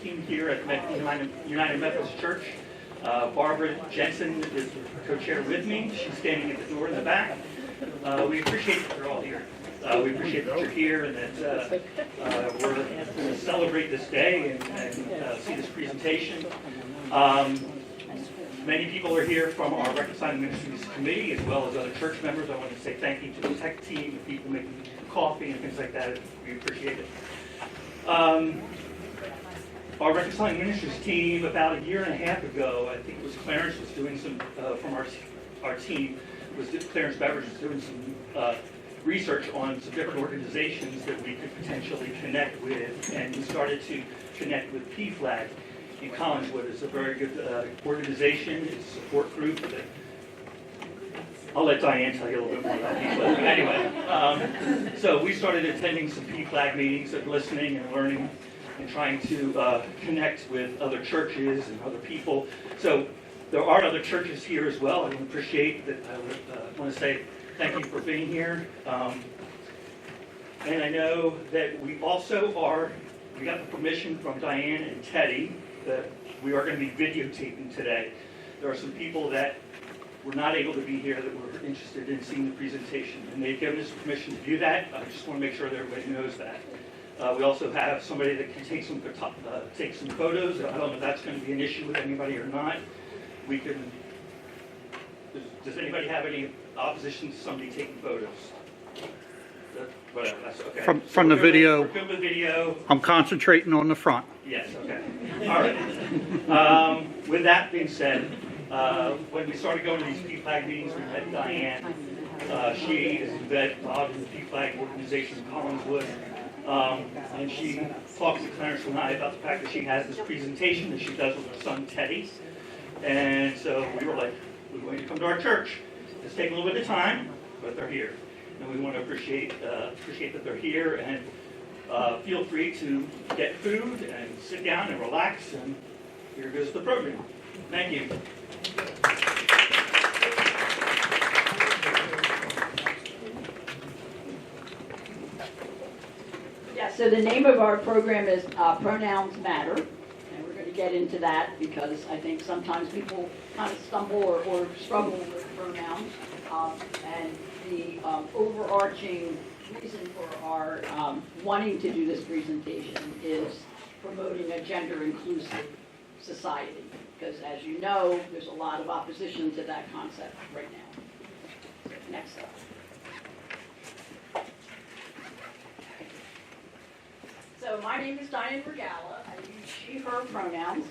team here at United Methodist Church. Barbara Jensen is co-chair with me. She's standing at the door in the back. We appreciate that you're all here. We appreciate that you're here and that we're going to celebrate this day and see this presentation. Many people are here from our Reconciling Ministries Committee as well as other church members. I want to say thank you to the tech team, the people making coffee and things like that. We appreciate it. Our Reconciling Ministries team, about a year and a half ago, I think it was Clarence was doing some, from our team, Clarence Beveridge was doing some research on some different organizations that we could potentially connect with, and we started to connect with PFLAG in Collingswood. It's a very good organization. It's a support group. I'll let Diane tell you a little bit more about PFLAG. But anyway, so we started attending some PFLAG meetings and listening and learning and trying to connect with other churches and other people. So there are other churches here as well. I appreciate that. I want to say thank you for being here. And I know that we also we got the permission from Diane and Teddy that we are going to be videotaping today. There are some people that were not able to be here that were interested in seeing the presentation, and they've given us permission to do that. I just want to make sure that everybody knows that. We also have somebody that can take some photos. I don't know if that's going to be an issue with anybody or not. We can. Does anybody have any opposition to somebody taking photos? Whatever, that's okay. From the video. We're good with video. I'm concentrating on the front. Yes, okay. All right. With that being said, when we started going to these PFLAG meetings, we met Diane. She is involved in the PFLAG organization in Collingswood. And she talked to Clarence and I about the fact that she has this presentation that she does with her son Teddy. And so we were like, we're going to come to our church. It's taking a little bit of time, but they're here. And we want to appreciate that they're here, and feel free to get food and sit down and relax, and here goes the program. Thank you. Yeah, so the name of our program is Pronouns Matter, and we're going to get into that because I think sometimes people kind of stumble or struggle with pronouns, and the overarching reason for our wanting to do this presentation is promoting a gender-inclusive society, because as you know, there's a lot of opposition to that concept right now. Next slide. So my name is Diane Regala. I use she, her pronouns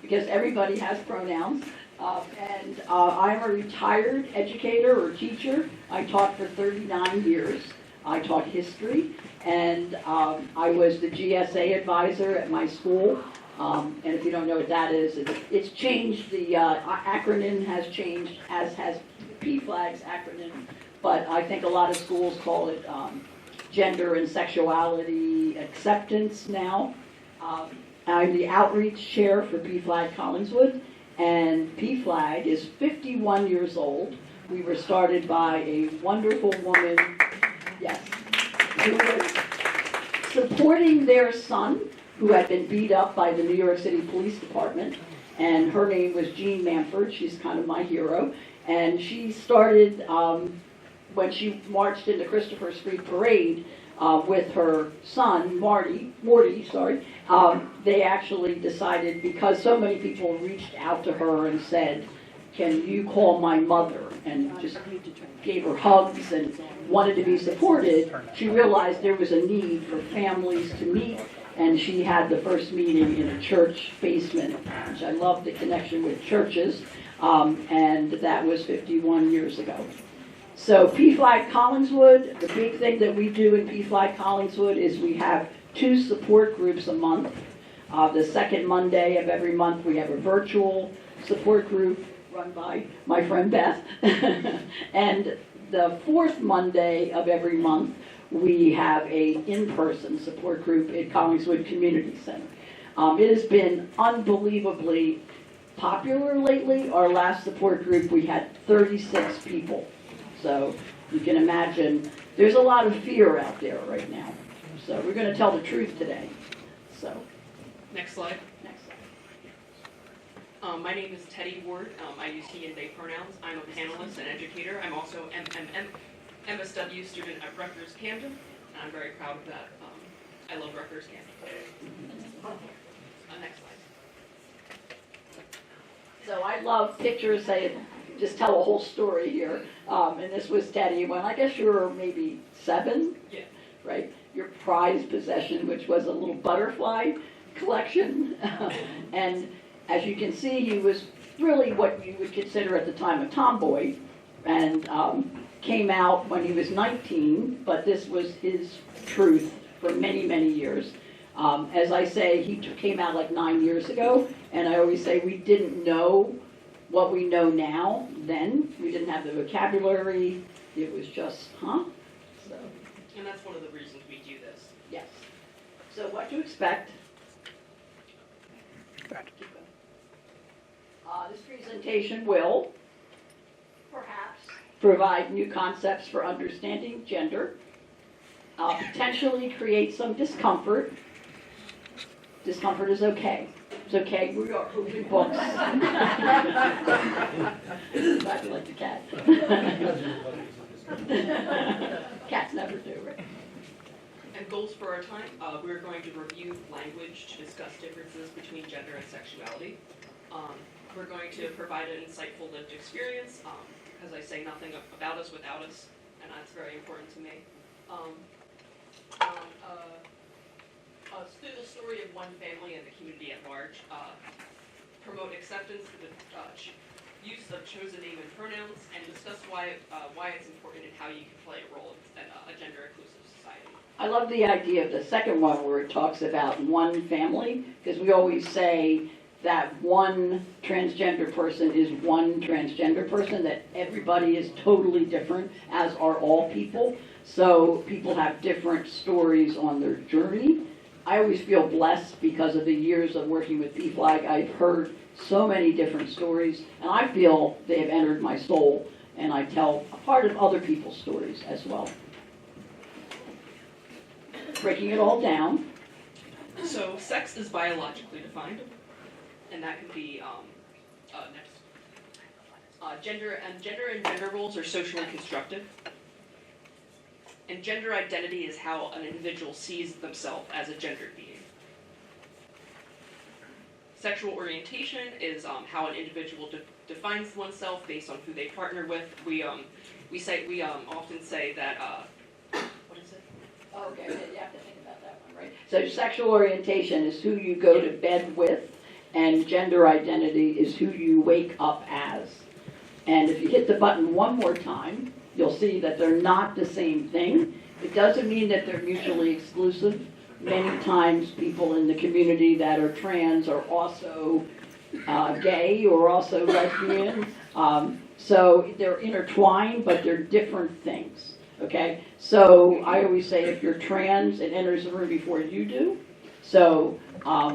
because everybody has pronouns. And I'm a retired educator or teacher. I taught for 39 years. I taught history, and I was the GSA advisor at my school. And if you don't know what that is, it's changed. The acronym has changed, as has PFLAG's acronym. But I think a lot of schools call it Gender and Sexuality Acceptance now. I'm the outreach chair for PFLAG Collingswood. And PFLAG is 51 years old. We were started by a wonderful woman, yes, who was supporting their son, who had been beat up by the New York City Police Department. And her name was Jean Manford. She's kind of my hero. And she started, when she marched in the Christopher Street Parade, with her son, Morty, they actually decided, because so many people reached out to her and said, can you call my mother? And just gave her hugs and wanted to be supported. She realized there was a need for families to meet, and she had the first meeting in a church basement, which I love the connection with churches, and that was 51 years ago. So PFLAG Collingswood, the big thing that we do in PFLAG Collingswood is we have 2 support groups a month. The second Monday of every month we have a virtual support group run by my friend Beth. And the fourth Monday of every month we have a in-person support group at Collingswood Community Center. It has been unbelievably popular lately. Our last support group we had 36 people. So you can imagine there's a lot of fear out there right now. So we're going to tell the truth today. So Next slide. Next slide. My name is Teddy Ward. I use he and they pronouns. I'm a panelist and educator. I'm also MSW student at Rutgers Camden, and I'm very proud of that. I love Rutgers Camden. Next slide. So I love pictures, say, just tell a whole story here. And this was Teddy when I guess you were maybe 7, Yeah. right? Your prized possession, which was a little butterfly collection. And as you can see, he was really what you would consider at the time a tomboy, and came out when he was 19, but this was his truth for many, many years. As I say, he came out like 9 years ago, and I always say we didn't know what we know now then. We didn't have the vocabulary. It was just, huh? So, And that's one of the reasons we do this. yes. So what to expect? Right. This presentation will perhaps provide new concepts for understanding gender, potentially create some discomfort. Discomfort is okay. It's okay. We are open books. I like the cat. Cats never do, right? And goals for our time, we're going to review language to discuss differences between gender and sexuality. We're going to provide an insightful lived experience, because I say nothing about us without us, and that's very important to me. Through the story of one family and the community at large, promote acceptance for the use of chosen name and pronouns, and discuss why it's important and how you can play a role in a gender-inclusive society. I love the idea of the second one where it talks about one family, because we always say that one transgender person is one transgender person, that everybody is totally different, as are all people. So people have different stories on their journey. I always feel blessed because of the years of working with PFLAG. I've heard so many different stories, and I feel they have entered my soul, and I tell a part of other people's stories as well. Breaking it all down. So sex is biologically defined, and that can be next. Gender and gender roles are socially constructed, and gender identity is how an individual sees themselves as a gendered being. Sexual orientation is how an individual defines oneself based on who they partner with. We often say that what is it? Oh, okay, you have to think about that one, right? So sexual orientation is who you go to bed with, and gender identity is who you wake up as. And if you hit the button one more time, you'll see that they're not the same thing. It doesn't mean that they're mutually exclusive. Many times people in the community that are trans are also gay or also lesbian. So they're intertwined, but they're different things. Okay? So I always say if you're trans, it enters the room before you do. So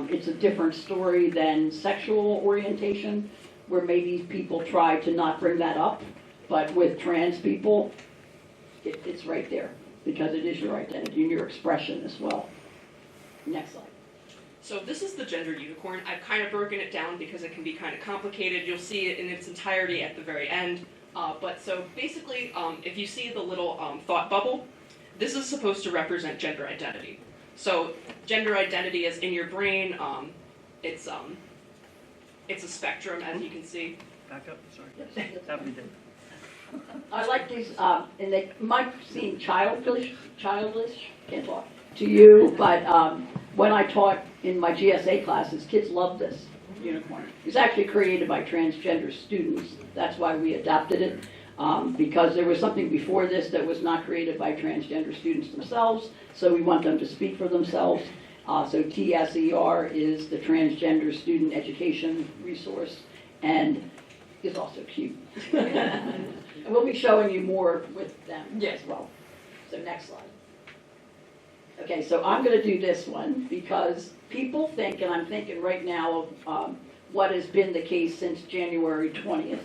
it's a different story than sexual orientation, where maybe people try to not bring that up. But with trans people, it's right there, because it is your identity and your expression as well. Next slide. So this is the gender unicorn. I've kind of broken it down because it can be kind of complicated. You'll see it in its entirety at the very end. But so basically, if you see the little thought bubble, this is supposed to represent gender identity. So gender identity is in your brain. It's a spectrum, as you can see. Back up, sorry. That we did. I like these, and they might seem childish, can't talk, to you, but when I taught in my GSA classes, kids love this unicorn. It's actually created by transgender students. That's why we adopted it, because there was something before this that was not created by transgender students themselves, so we want them to speak for themselves. So TSER is the Transgender Student Education Resource, and is also cute. And we'll be showing you more with them as well. So next slide. Okay, so I'm going to do this one because people think, and I'm thinking right now of what has been the case since January 20th,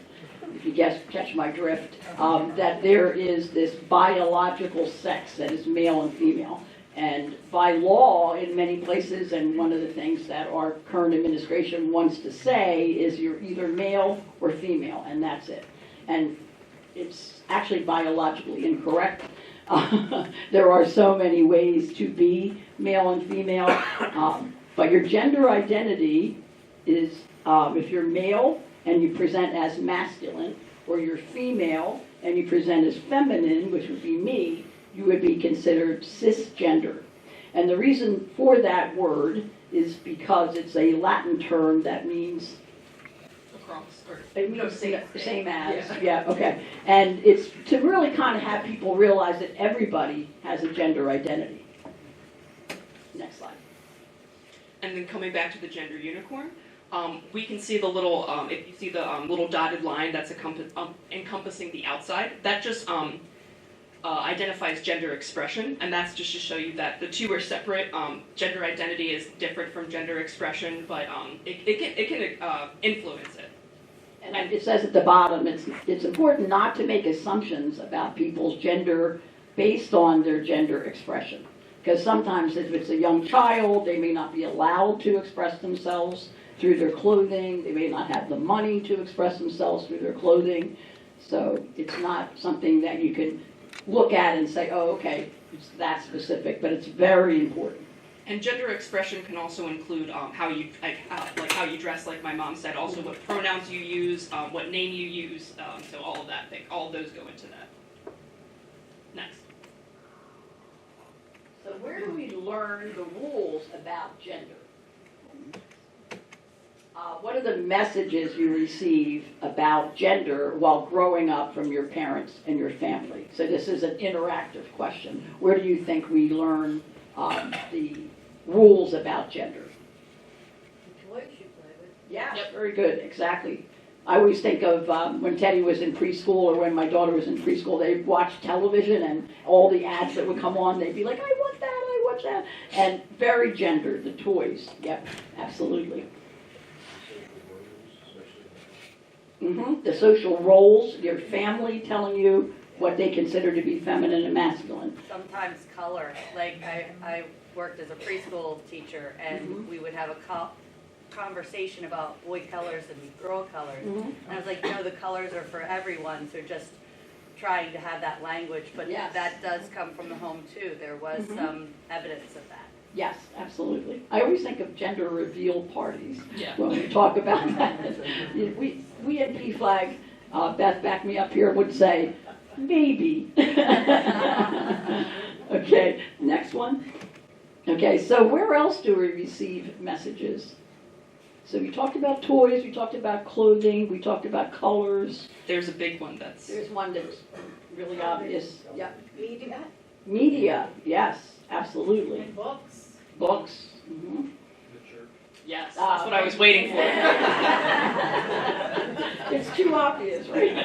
if you catch my drift, that there is this biological sex that is male and female. And by law, in many places, and one of the things that our current administration wants to say is you're either male or female, and that's it. And it's actually biologically incorrect. There are so many ways to be male and female, but your gender identity is if you're male and you present as masculine, or you're female and you present as feminine, which would be me, you would be considered cisgender. And the reason for that word is because it's a Latin term that means Across, or it means same as, Yeah. yeah, okay. And it's to really kind of have people realize that everybody has a gender identity. Next slide. And then coming back to the gender unicorn, we can see the little, if you see the little dotted line that's encompassing the outside, that just identifies gender expression, and that's just to show you that the two are separate. Gender identity is different from gender expression, but it can influence it. And it says at the bottom, it's important not to make assumptions about people's gender based on their gender expression. Because sometimes if it's a young child, they may not be allowed to express themselves through their clothing. They may not have the money to express themselves through their clothing. So it's not something that you can look at and say, oh, okay, it's that specific, but it's very important. And gender expression can also include how you how you dress, like my mom said. Also, what pronouns you use, what name you use. So all of that all of those go into that. Next. So where do we learn the rules about gender? What are the messages you receive about gender while growing up from your parents and your family? So this is an interactive question. Where do you think we learn the rules about gender? The toys you play with. Yeah, Yep. very good, exactly. I always think of when Teddy was in preschool or when my daughter was in preschool, they'd watch television and all the ads that would come on, they'd be like, I want that, I want that. And very gendered, the toys. Yep, absolutely. The social roles, your family telling you what they consider to be feminine and masculine. Sometimes color, like I worked as a preschool teacher and we would have a conversation about boy colors and girl colors. And I was like, the colors are for everyone, so just trying to have that language, but Yes. that does come from the home too. There was some evidence of that. Yes, absolutely. I always think of gender reveal parties Yeah. when we talk about that. We at PFLAG, Beth back me up here, would say, maybe. Okay, next one. Okay, so where else do we receive messages? So we talked about toys, we talked about clothing, we talked about colors. There's a big one that's. There's one that's really obvious. Yeah. Media Media, yes, absolutely. and books. Books. Mhm. Yes, that's what I was waiting for. It's too obvious, right?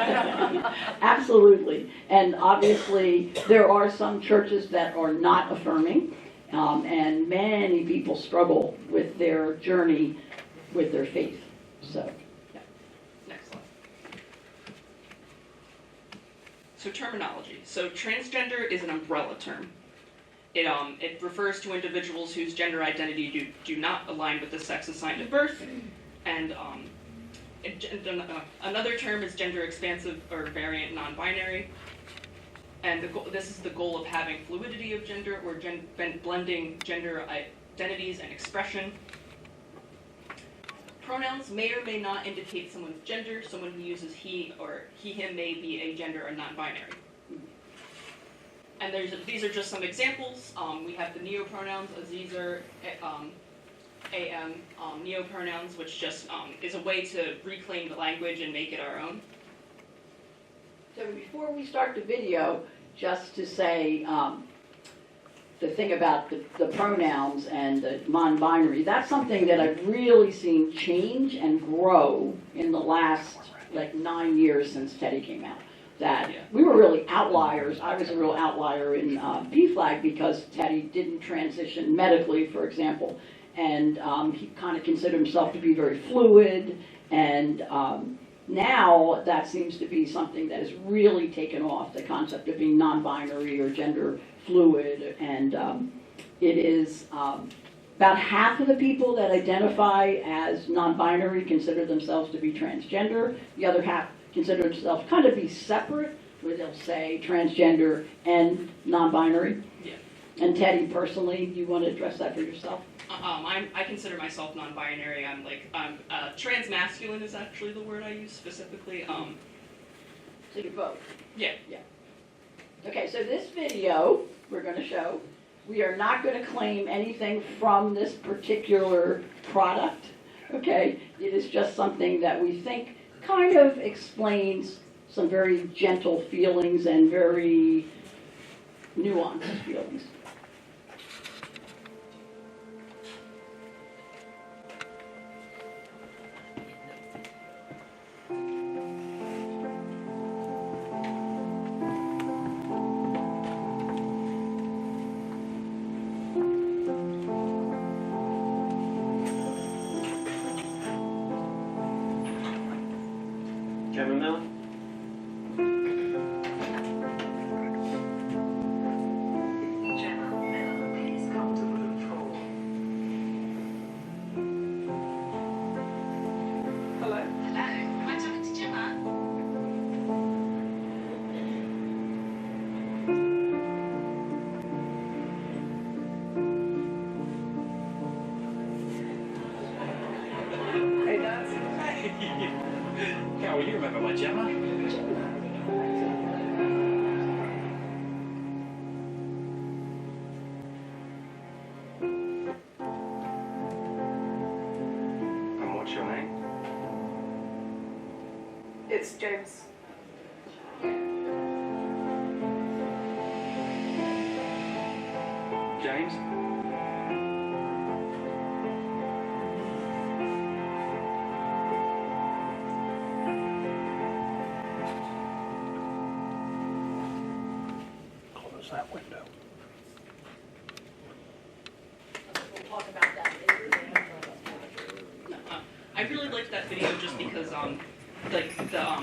Absolutely. And obviously, there are some churches that are not affirming, and many people struggle with their journey with their faith. So, yeah. Next slide. So terminology. So transgender is an umbrella term. It refers to individuals whose gender identity do not align with the sex assigned at birth, and another term is gender expansive or variant non-binary, and this is the goal of having fluidity of gender or blending gender identities and expression. Pronouns may or may not indicate someone's gender. Someone who uses he or he/him may be a gender or non-binary. And these are just some examples. We have the neopronouns, Azizer, am, neopronouns, which just is a way to reclaim the language and make it our own. So before we start the video, just to say the thing about the pronouns and the non-binary, that's something that I've really seen change and grow in the last 9 years since Teddy came out. That we were really outliers. I was a real outlier in PFLAG because Teddy didn't transition medically, for example, and he kind of considered himself to be very fluid, and now that seems to be something that has really taken off, the concept of being non-binary or gender fluid, and It is about half of the people that identify as non-binary consider themselves to be transgender. The other half consider themselves kind of be separate, where they'll say transgender and non-binary. Yeah. And Teddy, personally, do you want to address that for yourself? I consider myself non-binary. I'm transmasculine is actually the word I use specifically. So you're both. Yeah. Okay, so this video we're going to show, we are not going to claim anything from this particular product, okay? It is just something that we think kind of explains some very gentle feelings and very nuanced feelings. Gemma Miller? Carol, you remember my Gemma? And what's your name? It's James. James? Close that window. We'll talk about that later. I really liked that video just because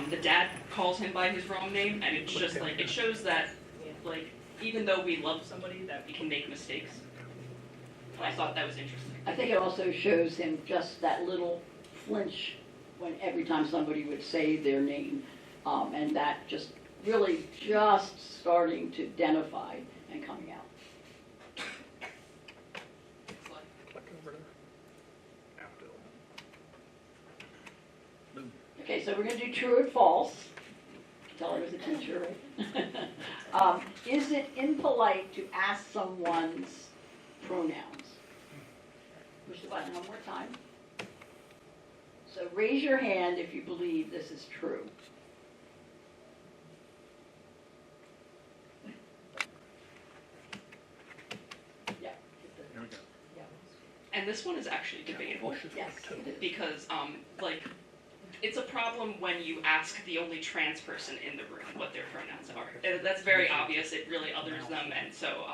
the dad calls him by his wrong name, and it's just like it shows that even though we love somebody, that we can make mistakes. I thought that was interesting. I think it also shows him just that little flinch when every time somebody would say their name, and that just really just starting to identify and coming out. It's like, Click over there. Okay, so we're going to do true or false. Tell her as a teacher, right? Is it impolite to ask someone's pronouns? Push the button one more time. So raise your hand if you believe this is true. Yeah. Here we go. Yeah. and this one is actually debatable Yes. because it's a problem when you ask the only trans person in the room what their pronouns are. That's very obvious. It really others them, and so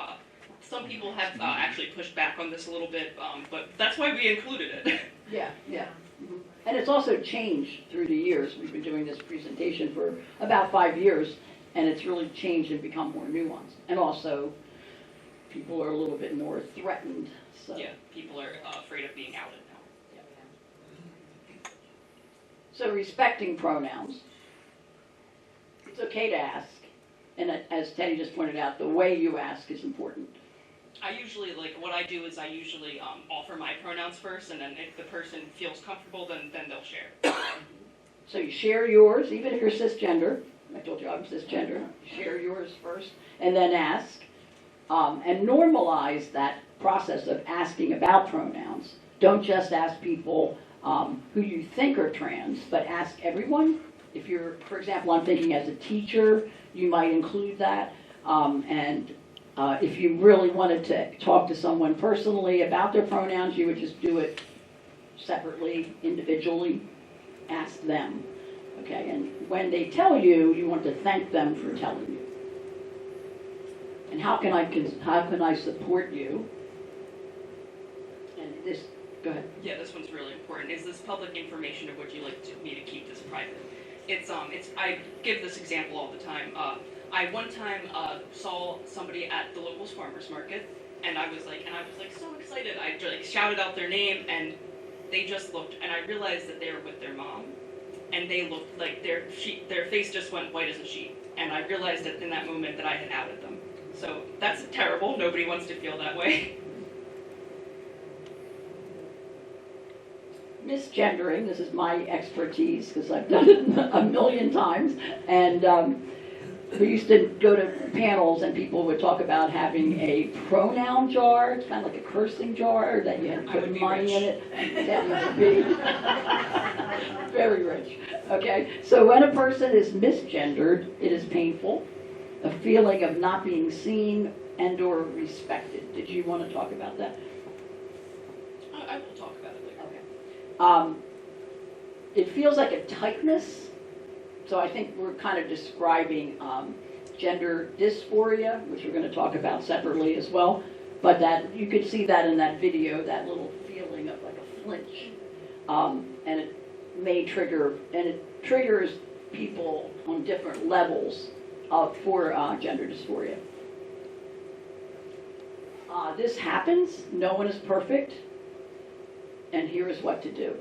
some people have actually pushed back on this a little bit, but that's why we included it. Yeah, yeah. Mhm. And it's also changed through the years. We've been doing this presentation for about 5 years, and it's really changed and become more nuanced. And also, people are a little bit more threatened, so. Yeah, people are afraid of being outed now. So respecting pronouns, it's okay to ask. And as Teddy just pointed out, the way you ask is important. I usually, what I do is I usually offer my pronouns first, and then if the person feels comfortable, then they'll share. So you share yours, even if you're cisgender. I told you I'm cisgender. Share yours first, and then ask. And normalize that process of asking about pronouns. Don't just ask people who you think are trans, but ask everyone. If you're, for example, I'm thinking as a teacher, you might include that. If you really wanted to talk to someone personally about their pronouns, you would just do it separately, individually, ask them. Okay, and when they tell you, you want to thank them for telling you. And how can I support you? And this, go ahead. Yeah, this one's really important. Is this public information, or would you like me to keep this private? I give this example all the time. I one time saw somebody at the local farmer's market, And I was like so excited. I like shouted out their name, and they just looked, and I realized that they were with their mom, and they looked like their face just went white as a sheet. And I realized that in that moment that I had outed them. So that's terrible. Nobody wants to feel that way. Misgendering, this is my expertise because I've done it a million times, and we used to go to panels and people would talk about having a pronoun jar. It's kind of like a cursing jar that you had to I put would be money in rich. it. That would be very rich. Okay, so when a person is misgendered, it is painful, a feeling of not being seen and or respected. Did you want to talk about that? I will talk about it later. Okay. It feels like a tightness. So I think we're kind of describing gender dysphoria, which we're going to talk about separately as well. But that you could see that in that video, that little feeling of like a flinch, and it may trigger, and it triggers people on different levels for gender dysphoria. This happens. No one is perfect, and here is what to do.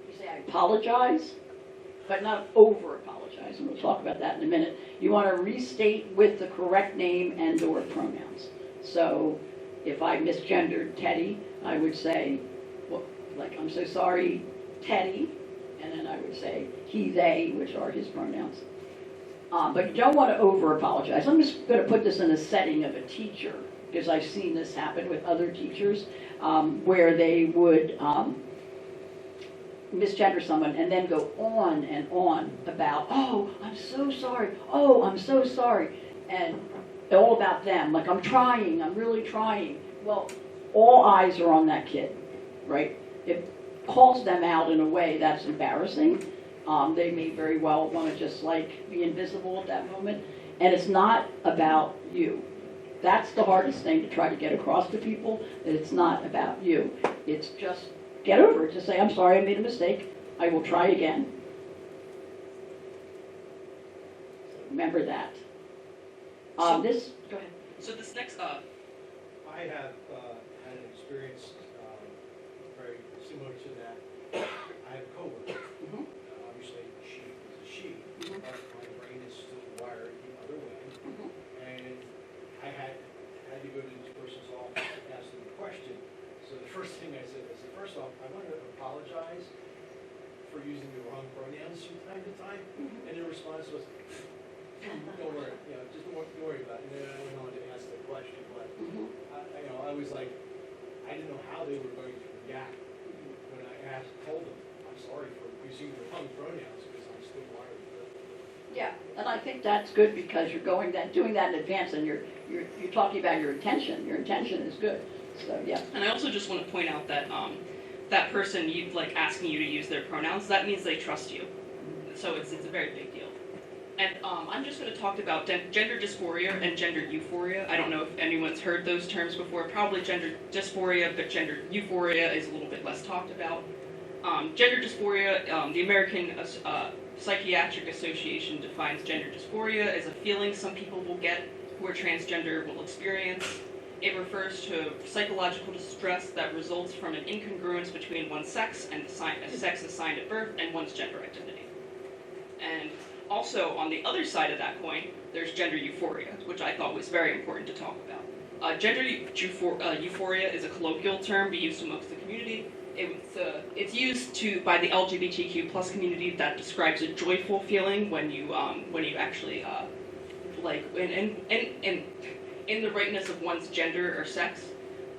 You say, I apologize, but not over-apologize, and we'll talk about that in a minute. You want to restate with the correct name and or pronouns. So if I misgendered Teddy, I would say, well, like, I'm so sorry, Teddy, and then I would say he, they, which are his pronouns. But you don't want to over-apologize. I'm just going to put this in the setting of a teacher, because I've seen this happen with other teachers, where they would misgender someone and then go on and on about, oh, I'm so sorry, oh, I'm so sorry, and all about them, like, I'm trying, I'm really trying. Well, all eyes are on that kid, right? It calls them out in a way that's embarrassing. They may very well want to just like be invisible at that moment, and it's not about you. That's the hardest thing to try to get across to people, that it's not about you. It's just get over it. Just say, I'm sorry, I made a mistake. I will try again. Remember that. Go ahead. So this next, I have had an experience very similar to that. I have a coworker. Mhm. Obviously, she is a she, Mhm. but my brain is still wired the other way. Mhm. And I had to go to this person's office to ask them a question. So the first thing I said, first off, I want to apologize for using the wrong pronouns from time to time. And the response was, don't worry, just don't worry about it. And then I went on to ask the question, but I was like, I didn't know how they were going to react when I told them, I'm sorry for using the wrong pronouns because I'm still wired. Yeah, and I think that's good because you're doing that in advance, and you're talking about your intention. Your intention is good. So yeah. and I also just want to point out that that person you like asking you to use their pronouns, that means they trust you. So it's a very big deal. And I'm just going to talk about gender dysphoria and gender euphoria. I don't know if anyone's heard those terms before. Probably gender dysphoria, but gender euphoria is a little bit less talked about. Gender dysphoria, the American Psychiatric Association defines gender dysphoria as a feeling some people will get who are transgender will experience. It refers to psychological distress that results from an incongruence between one's sex and the sex assigned at birth and one's gender identity. And also, on the other side of that coin, there's gender euphoria, which I thought was very important to talk about. Gender euphoria is a colloquial term used amongst the community. It's used by the LGBTQ plus community that describes a joyful feeling when you actually like in the rightness of one's gender or sex,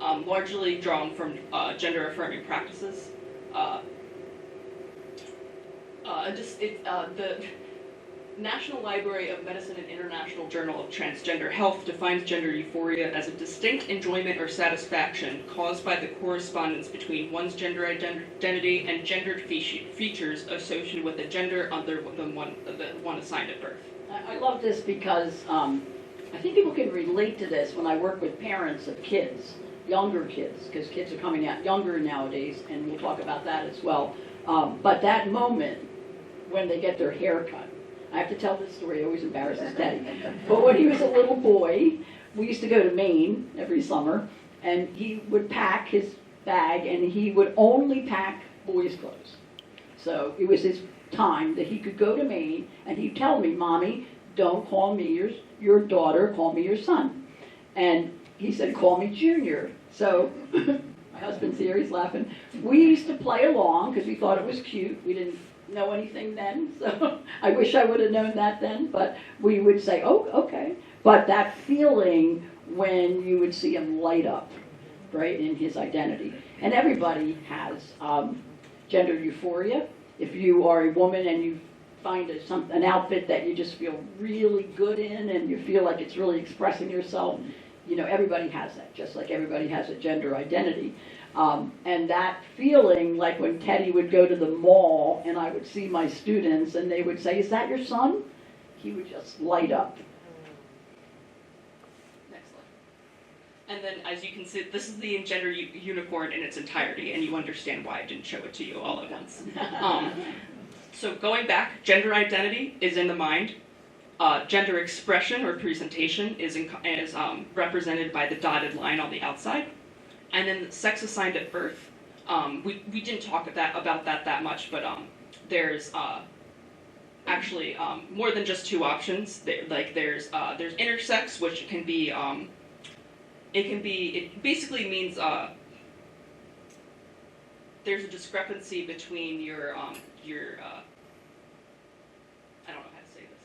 largely drawn from gender affirming practices. The National Library of Medicine and International Journal of Transgender Health defines gender euphoria as a distinct enjoyment or satisfaction caused by the correspondence between one's gender identity and gendered features associated with a gender other than the one assigned at birth. I love this because I think people can relate to this when I work with parents of kids, younger kids, because kids are coming out younger nowadays, and we'll talk about that as well. But that moment when they get their hair cut, I have to tell this story, it always embarrasses Daddy. But when he was a little boy, we used to go to Maine every summer, and he would pack his bag, and he would only pack boys' clothes. So it was his time that he could go to Maine, and he'd tell me, Mommy, don't call me your daughter, call me your son. And he said, call me Junior. So my husband's here, he's laughing. We used to play along because we thought it was cute. We didn't know anything then, so I wish I would have known that then, but we would say, oh, okay. But that feeling when you would see him light up, right, in his identity. And everybody has gender euphoria. If you are a woman and you find an outfit that you just feel really good in and you feel like it's really expressing yourself, you know, everybody has that, just like everybody has a gender identity. And that feeling, like when Teddy would go to the mall and I would see my students and they would say, is that your son? He would just light up. Next slide. And then, as you can see, this is the gender unicorn in its entirety, and you understand why I didn't show it to you all at once. So going back, gender identity is in the mind. Gender expression or presentation is represented by the dotted line on the outside. And then sex assigned at birth. We didn't talk about that much, but there's actually more than just two options. There's intersex, which can be it basically means there's a discrepancy between your I don't know how to say this.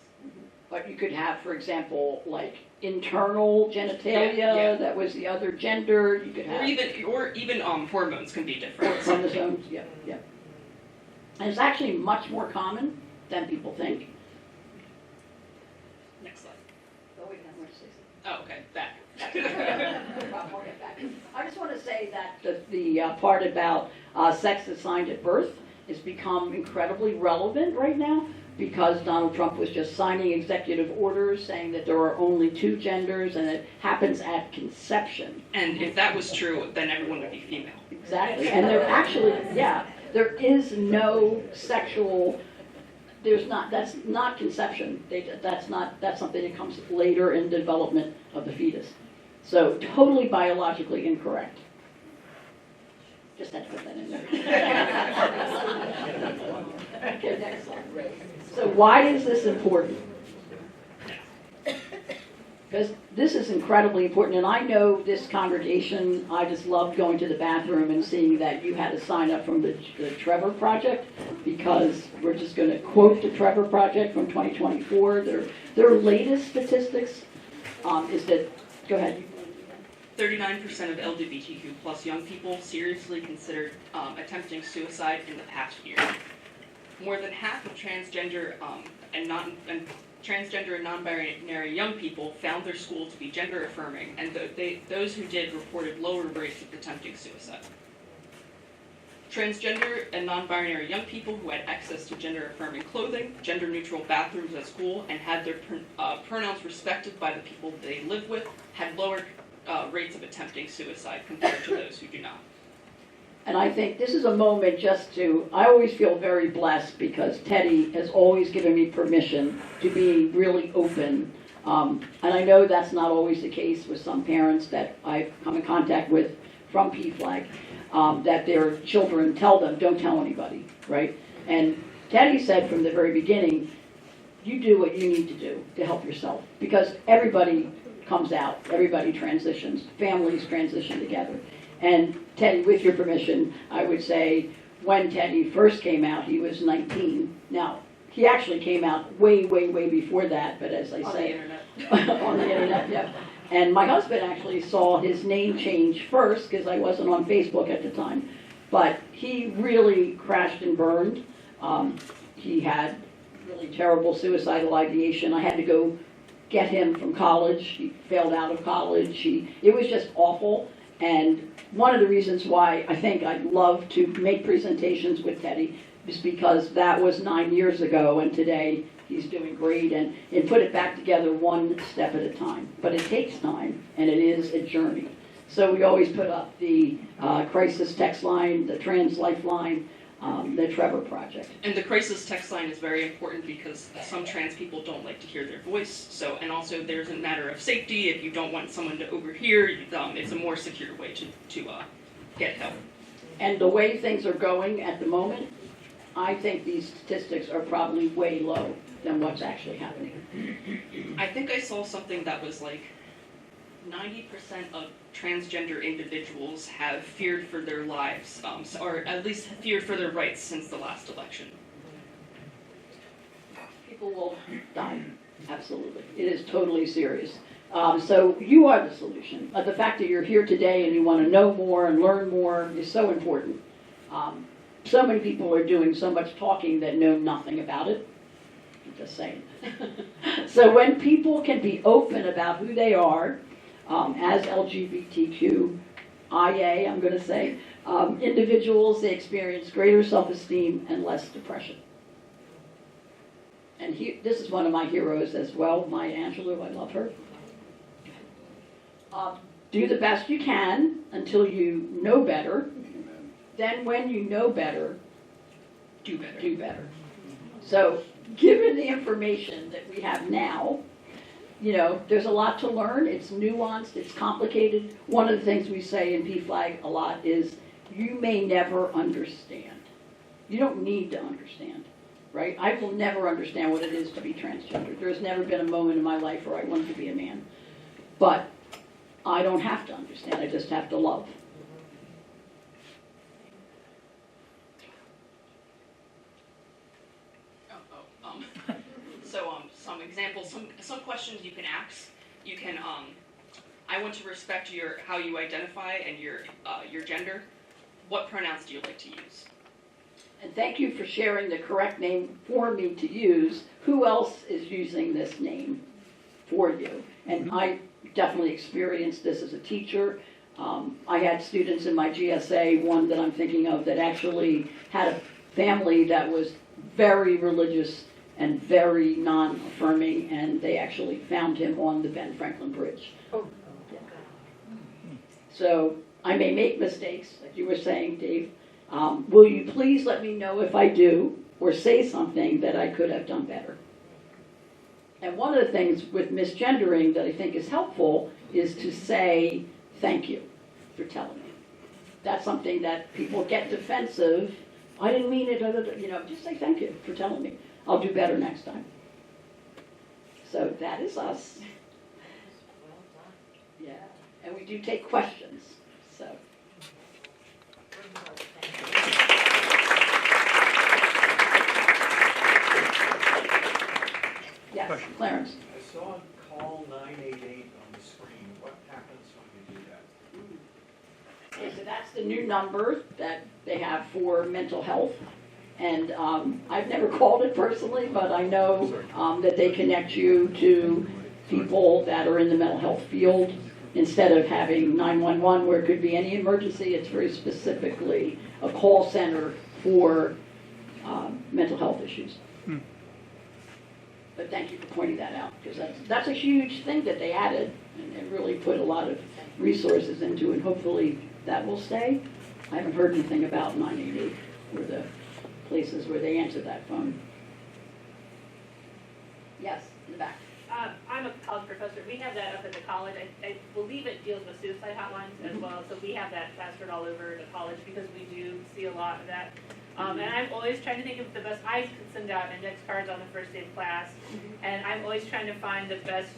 But you could have, for example, like internal genitalia, Yeah. that was the other gender. You could have Or even hormones can be different. chromosomes, yeah, yeah. And it's actually much more common than people think. Next slide. Oh, wait, how much is Oh, okay, back. I just want to say that the part about sex assigned at birth has become incredibly relevant right now because Donald Trump was just signing executive orders saying that there are only two genders and it happens at conception. And if that was true, then everyone would be female. Exactly. And there actually, yeah, there is no sexual, that's not conception. That's something that comes later in the development of the fetus. So totally biologically incorrect. Just had to put that in there. Okay, next slide. So why is this important? Because this is incredibly important, and I know this congregation, I just loved going to the bathroom and seeing that you had to sign up from the Trevor Project, because we're just going to quote the Trevor Project from 2024. Their latest statistics is that, go ahead. 39% of LGBTQ plus young people seriously considered attempting suicide in the past year. More than half of transgender and non-binary young people found their school to be gender affirming, and those who did reported lower rates of attempting suicide. Transgender and non-binary young people who had access to gender affirming clothing, gender neutral bathrooms at school, and had their pronouns respected by the people they live with had lower rates of attempting suicide compared to those who do not. And I think this is a moment I always feel very blessed because Teddy has always given me permission to be really open. And I know that's not always the case with some parents that I've come in contact with from PFLAG, that their children tell them, don't tell anybody, right? And Teddy said from the very beginning, you do what you need to do to help yourself, because everybody comes out, everybody transitions, families transition together. And Teddy, with your permission, I would say when Teddy first came out, he was 19. Now, he actually came out way, way, way before that, but as I say... On the internet, yeah. And my husband actually saw his name change first, because I wasn't on Facebook at the time. But he really crashed and burned. He had really terrible suicidal ideation. I had to go get him from college. He failed out of college. It was just awful. And one of the reasons why I think I'd love to make presentations with Teddy is because that was 9 years ago, and today he's doing great, and put it back together one step at a time. But it takes time, and it is a journey. So we always put up the crisis text line, the trans lifeline. the Trevor Project. And the crisis text line is very important because some trans people don't like to hear their voice. So, and also there's a matter of safety. If you don't want someone to overhear, it's a more secure way to get help. And the way things are going at the moment, I think these statistics are probably way low than what's actually happening. I think I saw something that was like 90% of transgender individuals have feared for their lives, or at least feared for their rights since the last election. People will die, absolutely. It is totally serious. So you are the solution. The fact that you're here today and you want to know more and learn more is so important. So many people are doing so much talking that know nothing about it. I'm just saying. So when people can be open about who they are, as LGBTQIA, I'm going to say, individuals, they experience greater self-esteem and less depression. And this is one of my heroes as well, Maya Angelou, I love her. Do the best you can until you know better. Then when you know better, Do better. do better. So given the information that we have now, you know, there's a lot to learn. It's nuanced, it's complicated. One of the things we say in PFLAG a lot is, you may never understand. You don't need to understand, right? I will never understand what it is to be transgender. There's never been a moment in my life where I wanted to be a man. But I don't have to understand, I just have to love. Some examples, some questions you can ask. You can, I want to respect how you identify and your gender. What pronouns do you like to use? And thank you for sharing the correct name for me to use. Who else is using this name for you? And I definitely experienced this as a teacher. I had students in my GSA, one that I'm thinking of, that actually had a family that was very religious and very non-affirming, and they actually found him on the Ben Franklin Bridge. Oh. So I may make mistakes, like you were saying, Dave. Will you please let me know if I do, or say something that I could have done better? And one of the things with misgendering that I think is helpful is to say, thank you for telling me. That's something that people get defensive. I didn't mean it, you know, just say thank you for telling me. I'll do better next time. So that is us. Yeah, and we do take questions, so. Yes, Question. Clarence. I saw call 988 on the screen. What happens when you do that? Okay, so that's the new number that they have for mental health. And I've never called it personally, but I know that they connect you to people that are in the mental health field. Instead of having 911 where it could be any emergency, it's very specifically a call center for mental health issues. But thank you for pointing that out, because that's a huge thing that they added, and they really put a lot of resources into, and hopefully that will stay. I haven't heard anything about 988 or the places where they answer that phone. Yes, in the back. I'm a college professor. We have that up at the college. I believe it deals with suicide hotlines as well. So we have that plastered all over the college because we do see a lot of that. And I'm always trying to think of the best. I send out index cards on the first day of class, and I'm always trying to find the best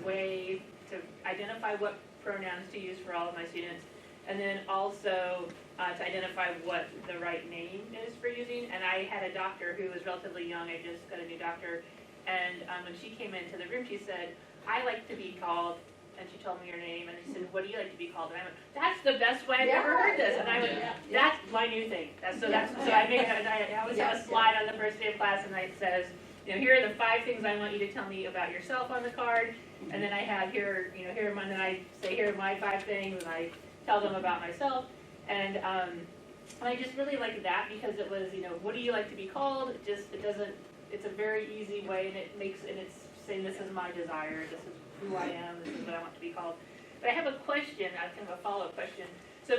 way to identify what pronouns to use for all of my students, and then also to identify what the right name is for using. And I had a doctor who was relatively young. I just got a new doctor. And when she came into the room, she said, I like to be called, and she told me her name, and she said, what do you like to be called? And I went, that's the best way I've ever heard this. And I went, that's my new thing. So I always have a slide on the first day of class, and it says, you know, here are the 5 things I want you to tell me about yourself on the card. And then I have here, you know, here are my, and then I say, here are my 5 things, and I tell them about myself. And I just really liked that because it was, you know, what do you like to be called? It doesn't, it's a very easy way, and it's saying this is my desire, this is who I am, this is what I want to be called. But I have a question, kind of a follow-up question. So,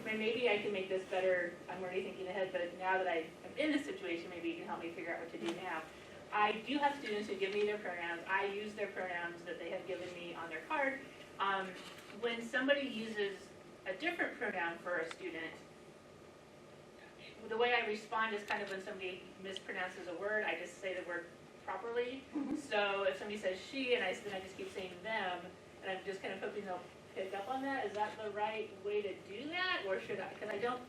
maybe I can make this better, I'm already thinking ahead, but now that I'm in this situation, maybe you can help me figure out what to do now. I do have students who give me their pronouns. I use their pronouns that they have given me on their card. When somebody uses a different pronoun for a student, the way I respond is kind of when somebody mispronounces a word, I just say the word properly. So if somebody says she, and then I just keep saying them, and I'm just kind of hoping they'll pick up on that. Is that the right way to do that, or should I? Because I don't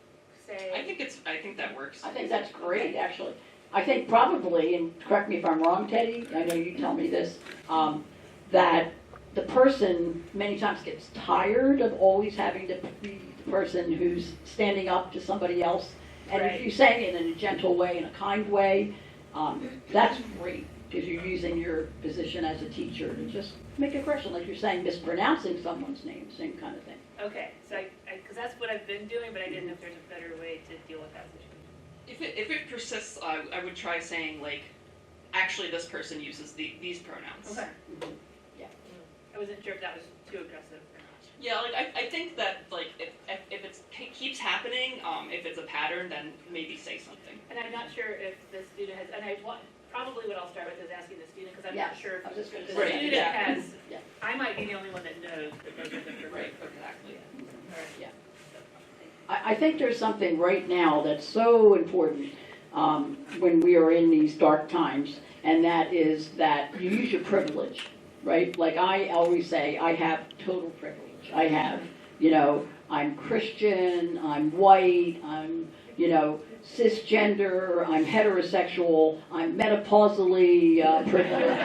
say. I think that works. I think that's great, actually. I think probably, and correct me if I'm wrong, Teddy, I know you tell me this, that the person many times gets tired of always having to be the person who's standing up to somebody else. And if you say it in a gentle way, in a kind way, that's great, because you're using your position as a teacher to just make a correction, like you're saying, mispronouncing someone's name, same kind of thing. Okay, so because that's what I've been doing, but I didn't know if there's a better way to deal with that situation. If it persists, I would try saying like, actually this person uses these pronouns. Okay. Yeah. I wasn't sure if that was too aggressive or not. Yeah, like I think that like if it keeps happening, if it's a pattern, then maybe say something. And I'm not sure if the student has, and probably what I'll start with is asking the student, because I'm Yes, not sure if I was just gonna the say that, student yeah. has, Yeah. I might be the only one that knows that those are different. Right, exactly. All right. I think there's something right now that's so important when we are in these dark times, and that is that you use your privilege, right? Like I always say, I have total privilege. I have, I'm Christian, I'm white, I'm, cisgender, I'm heterosexual, I'm menopausally privileged.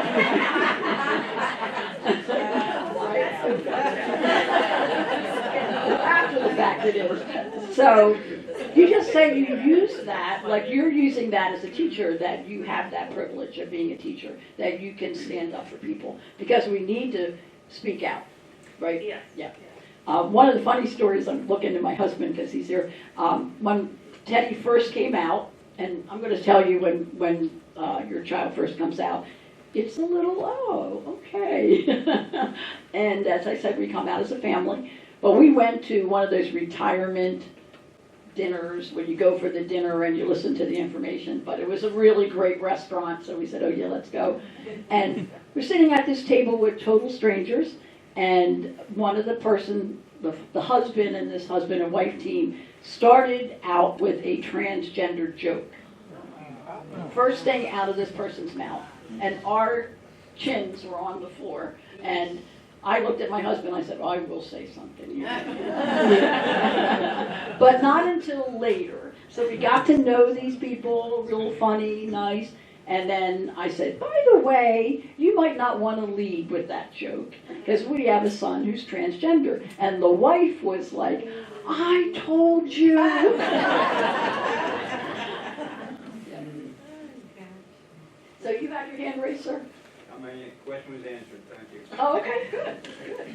After the fact it is. So you just say you use that, like you're using that as a teacher, that you have that privilege of being a teacher, that you can stand up for people, because we need to speak out, right? Yes. Yeah. One of the funny stories, I'm looking at my husband because he's here, when Teddy first came out, and I'm going to tell you when your child first comes out, it's a little, okay. And as I said, we come out as a family. But we went to one of those retirement dinners where you go for the dinner and you listen to the information. But it was a really great restaurant, so we said, oh yeah, let's go. And we're sitting at this table with total strangers, and one of the person, the husband and this husband and wife team, started out with a transgender joke. First thing out of this person's mouth. And our chins were on the floor. And I looked at my husband, I said, I will say something. But not until later. So we got to know these people, real funny, nice. And then I said, by the way, you might not want to lead with that joke, because we have a son who's transgender. And the wife was like, I told you. So you had your hand raised, sir? My question was answered, thank you. Oh, okay, good, good.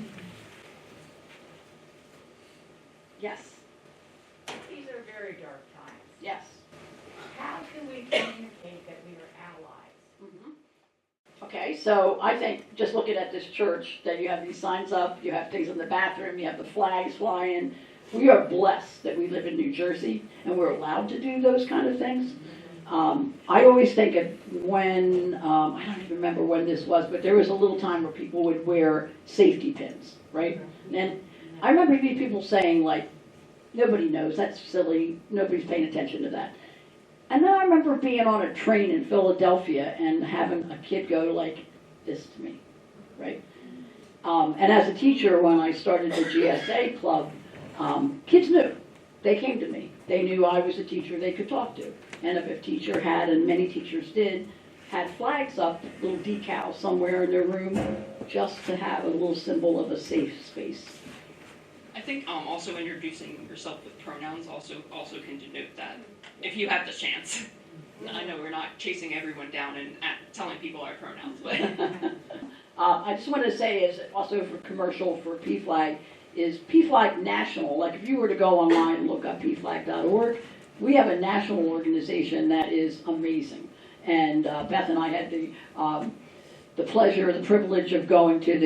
Yes, These are very dark times. yes. How can we communicate that we are allies? Okay, so I think, just looking at this church, that you have these signs up, you have things in the bathroom, you have the flags flying. We are blessed that we live in New Jersey, and we're allowed to do those kind of things. I always think of when, I don't even remember when this was, but there was a little time where people would wear safety pins, right? And I remember people saying, like, nobody knows, that's silly, nobody's paying attention to that. And then I remember being on a train in Philadelphia and having a kid go like this to me, right? And as a teacher, when I started the GSA club, kids knew. They came to me. They knew I was a teacher they could talk to. And if a teacher had, and many teachers did, had flags up, little decals somewhere in their room, just to have a little symbol of a safe space. I think also introducing yourself with pronouns also can denote that, if you have the chance. I know we're not chasing everyone down and telling people our pronouns, but I just want to say, is also for commercial for PFLAG, is PFLAG National. Like if you were to go online and look up pflag.org, we have a national organization that is amazing. And Beth and I had the pleasure, the privilege of going to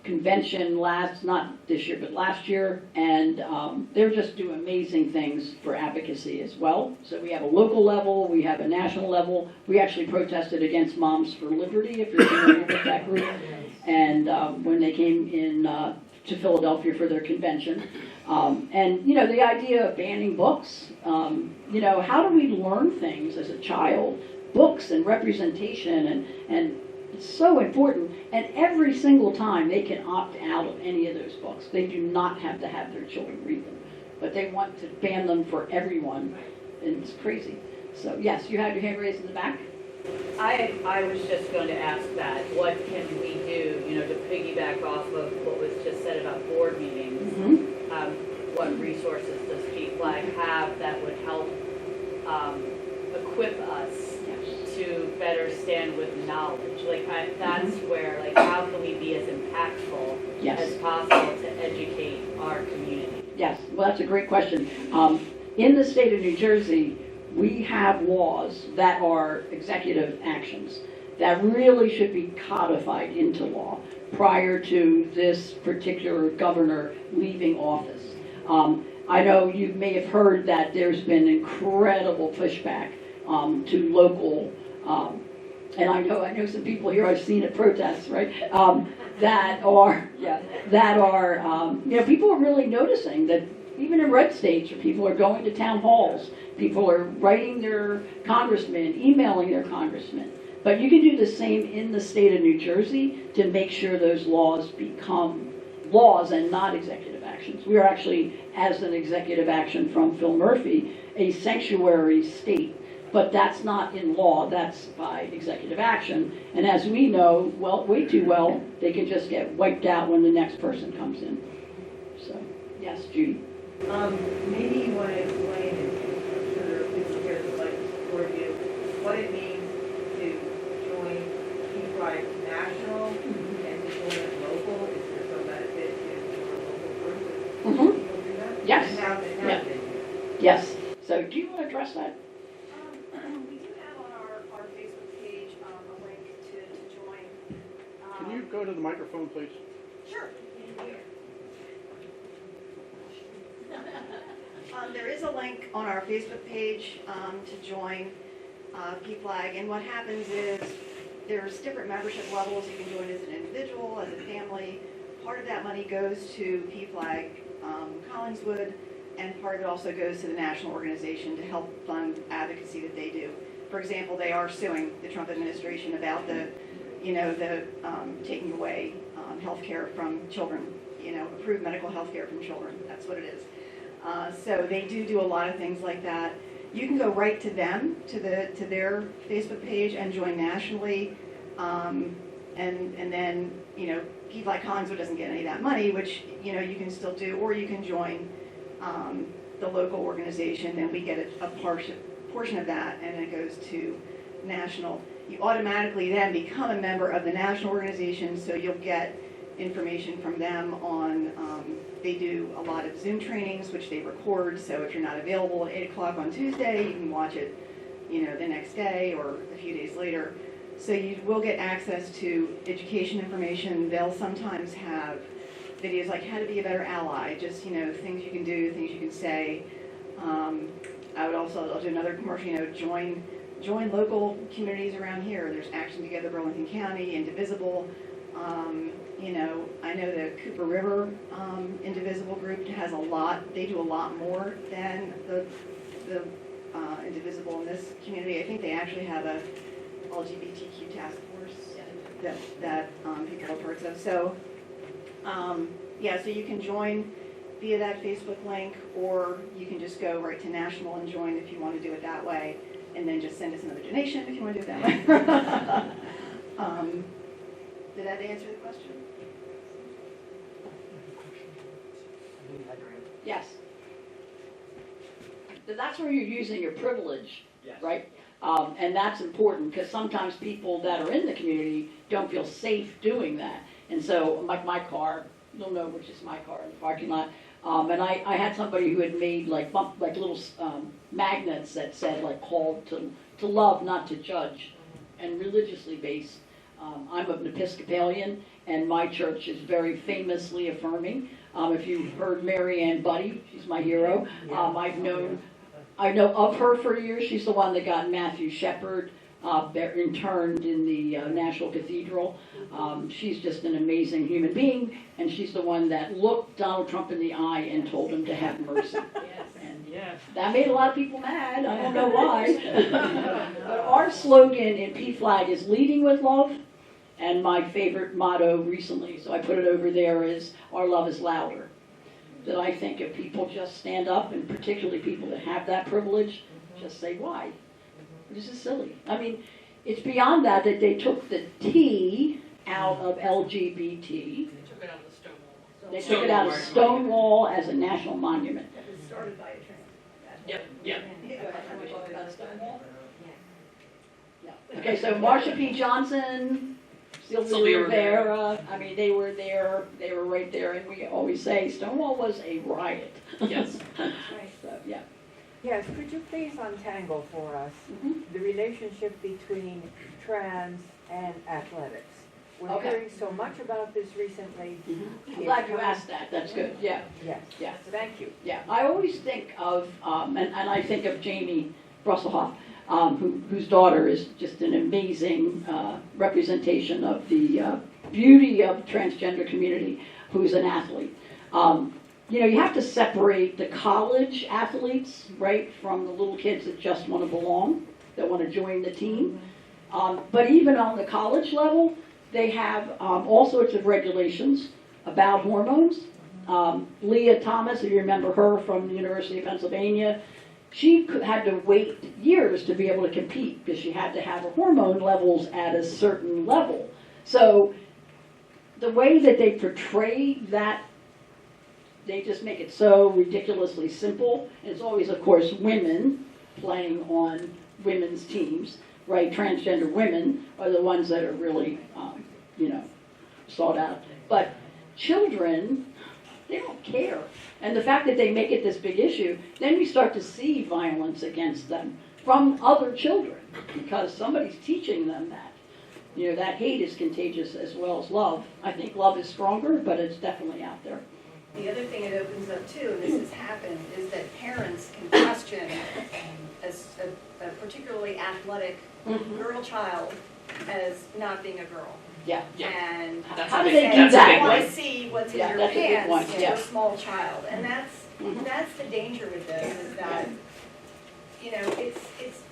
convention not this year, but last year, and they're just doing amazing things for advocacy as well. So we have a local level, we have a national level. We actually protested against Moms for Liberty, if you're familiar with that group, and when they came in to Philadelphia for their convention. And, you know, the idea of banning books, you know, how do we learn things as a child? Books and representation, and it's so important. And every single time they can opt out of any of those books. They do not have to have their children read them, but they want to ban them for everyone, and it's crazy. So yes, you had your hand raised in the back. I was just going to ask that, what can we do, you know, to piggyback off of what was just said about board meetings? What resources does PFLAG have that would help equip us to better stand with knowledge? Like, that's where, like, how can we be as impactful as possible to educate our community? Yes, well, that's a great question. In the state of New Jersey, we have laws that are executive actions that really should be codified into law prior to this particular governor leaving office. I know you may have heard that there's been incredible pushback to local, and I know some people here I've seen at protests, right? That are, you know, people are really noticing that even in red states, where people are going to town halls, people are writing their congressmen, emailing their congressmen. But you can do the same in the state of New Jersey to make sure those laws become laws and not executive actions. We are actually, as an executive action from Phil Murphy, a sanctuary state. But that's not in law, that's by executive action. And as we know, well, way too well, they can just get wiped out when the next person comes in. So, yes, Judy. Maybe you want to explain, and I'm sure there are people here that would like to support you, what it means to join PFLAG National and to join local. Is there some benefit to join a local group? People do that? Yes. And how they Yeah. it. Yes. So do you want to address that? We do have on our Facebook page a link to join. Can you go to the microphone, please? Sure. There is a link on our Facebook page to join PFLAG, and what happens is there's different membership levels. You can join as an individual, as a family. Part of that money goes to PFLAG Collingswood, and part of it also goes to the national organization to help fund advocacy that they do. For example, they are suing the Trump administration about the taking away health care from children, approved medical health care from children. That's what it is. So they do a lot of things like that. You can go right to them, to their Facebook page, and join nationally. And then, PFLAG Collingswood doesn't get any of that money, which, you can still do, or you can join the local organization, and we get a portion of that, and it goes to national. You automatically then become a member of the national organization, so you'll get information from them on, they do a lot of Zoom trainings, which they record, so if you're not available at 8 o'clock on Tuesday, you can watch it, the next day or a few days later. So you will get access to education information. They'll sometimes have videos like how to be a better ally, just, things you can do, things you can say. I'll do another commercial, join local communities around here. There's Action Together Burlington County, Indivisible. I know the Cooper River Indivisible group has a lot. They do a lot more than the Indivisible in this community. I think they actually have a LGBTQ task force that people are parts of. So, so you can join via that Facebook link, or you can just go right to national and join if you want to do it that way, and then just send us another donation if you want to do it that way. Did that answer the question? Yes. That's where you're using your privilege, right? And that's important, because sometimes people that are in the community don't feel safe doing that. And so, like my car, you'll know which is my car in the parking lot. And I had somebody who had made like little magnets that said like call to love, not to judge, and religiously based. I'm an Episcopalian, and my church is very famously affirming. If you've heard Mary Ann Buddy, she's my hero. I know of her for years. She's the one that got Matthew Shepard interned in the National Cathedral. She's just an amazing human being, and she's the one that looked Donald Trump in the eye and told him to have mercy. And that made a lot of people mad. I don't know why. But our slogan in PFLAG is leading with love, and my favorite motto recently, so I put it over there, is our love is louder. That I think if people just stand up, and particularly people that have that privilege, just say why. This is silly. I mean, it's beyond that they took the T out of LGBT. They took it out of the Stonewall. They took it out of Stonewall as a national monument. That was started by a trans. Yep, yep. Yeah. Okay, so Marsha P. Johnson, Sylvia Sylvia Rivera, I mean, they were there, they were right there, and we always say Stonewall was a riot. Yes. So, yeah. Yes, could you please untangle for us the relationship between trans and athletics? We're Okay. hearing so much about this recently. I'm glad you asked that, that's good, yeah. Yes, Yeah. thank you. Yeah, I always think of, and I think of Jamie Brusselhoff, whose daughter is just an amazing representation of the beauty of the transgender community, who's an athlete. You know, you have to separate the college athletes, right, from the little kids that just want to belong, that want to join the team. But even on the college level, they have all sorts of regulations about hormones. Leah Thomas, if you remember her from the University of Pennsylvania, she had to wait years to be able to compete because she had to have her hormone levels at a certain level. So the way that they portray that, they just make it so ridiculously simple. And it's always, of course, women playing on women's teams, right? Transgender women are the ones that are really, you know, sought out. But children, they don't care. And the fact that they make it this big issue, then we start to see violence against them from other children because somebody's teaching them that. You know, that hate is contagious as well as love. I think love is stronger, but it's definitely out there. The other thing it opens up too, and this has happened, is that parents can question a particularly athletic girl child as not being a girl. Yeah. And That's How a do big, they do that's a that? big want one. to see what's in Yeah, your that's a big one, pants to yeah. a small child. And that's the danger with this, is that, you know, it's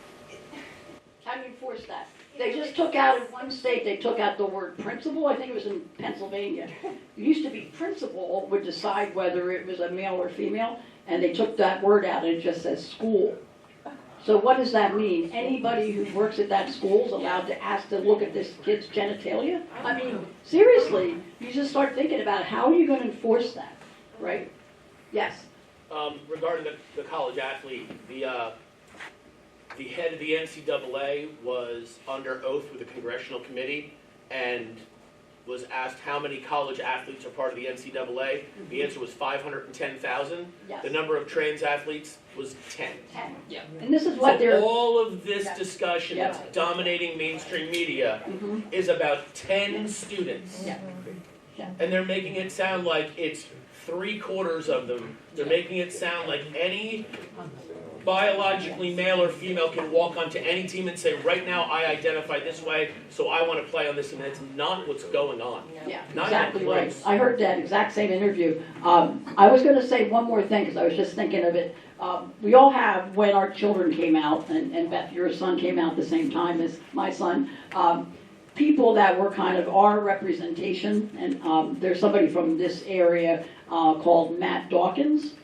How do you enforce that? They just took out in one state, they took out the word principal, I think it was in Pennsylvania. It used to be principal would decide whether it was a male or female, and they took that word out and it just says school. So what does that mean? Anybody who works at that school is allowed to ask to look at this kid's genitalia? I mean, seriously, you just start thinking about how are you going to enforce that, right? Yes. Regarding the college athlete, the head of the NCAA was under oath with a congressional committee and was asked how many college athletes are part of the NCAA. The answer was 510,000. Yes. The number of trans athletes was 10. 10. Yeah. And this is what So they're... all of this Yeah. discussion Yeah. that's dominating mainstream media Mhm. is about 10 students. Yeah. Yeah. And they're making it sound like it's 3/4 of them. They're making it sound like any biologically male or female can walk onto any team and say, right now I identify this way, so I want to play on this, and that's not what's going on. Yeah, Not exactly even right. close. I heard that exact same interview. I was going to say one more thing because I was just thinking of it. We all have, when our children came out, and Beth, your son came out at the same time as my son, people that were kind of our representation. And there's somebody from this area called Matt Dawkins,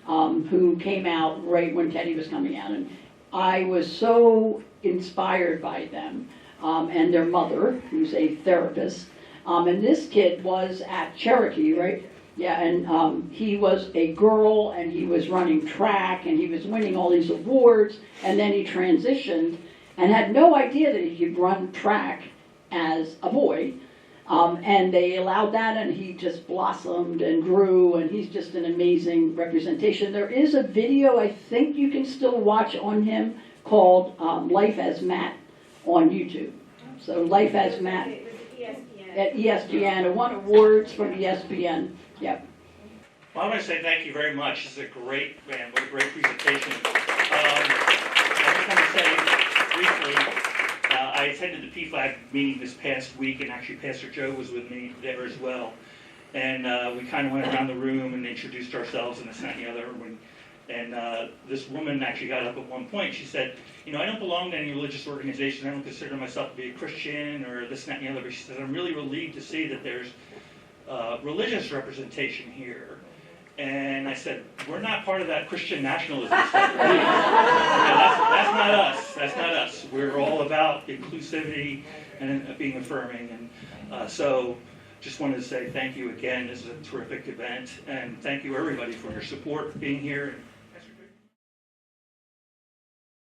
who came out right when Teddy was coming out. And I was so inspired by them and their mother, who's a therapist. And this kid was at Cherokee, right? Yeah, and he was a girl, and he was running track, and he was winning all these awards, and then he transitioned and had no idea that he could run track as a boy. And they allowed that, and he just blossomed and grew, and he's just an amazing representation. There is a video I think you can still watch on him called Life as Matt on YouTube. So Life as Matt. Was ESPN. At ESPN, and won awards from ESPN. Yep. Well, I want to say thank you very much. This is a great, man, what a great presentation. I just want to say briefly, I attended the PFLAG meeting this past week, and actually Pastor Joe was with me there as well. And we kind of went around the room and introduced ourselves and this, that, and the other. And this woman actually got up at one point. She said, you know, I don't belong to any religious organization. I don't consider myself to be a Christian or this, that, and the other. But she said, I'm really relieved to see that there's religious representation here. And I said, we're not part of that Christian nationalism stuff. That's not us. That's not us. We're all about inclusivity and being affirming. And so just wanted to say thank you again. This is a terrific event. And thank you, everybody, for your support, being here.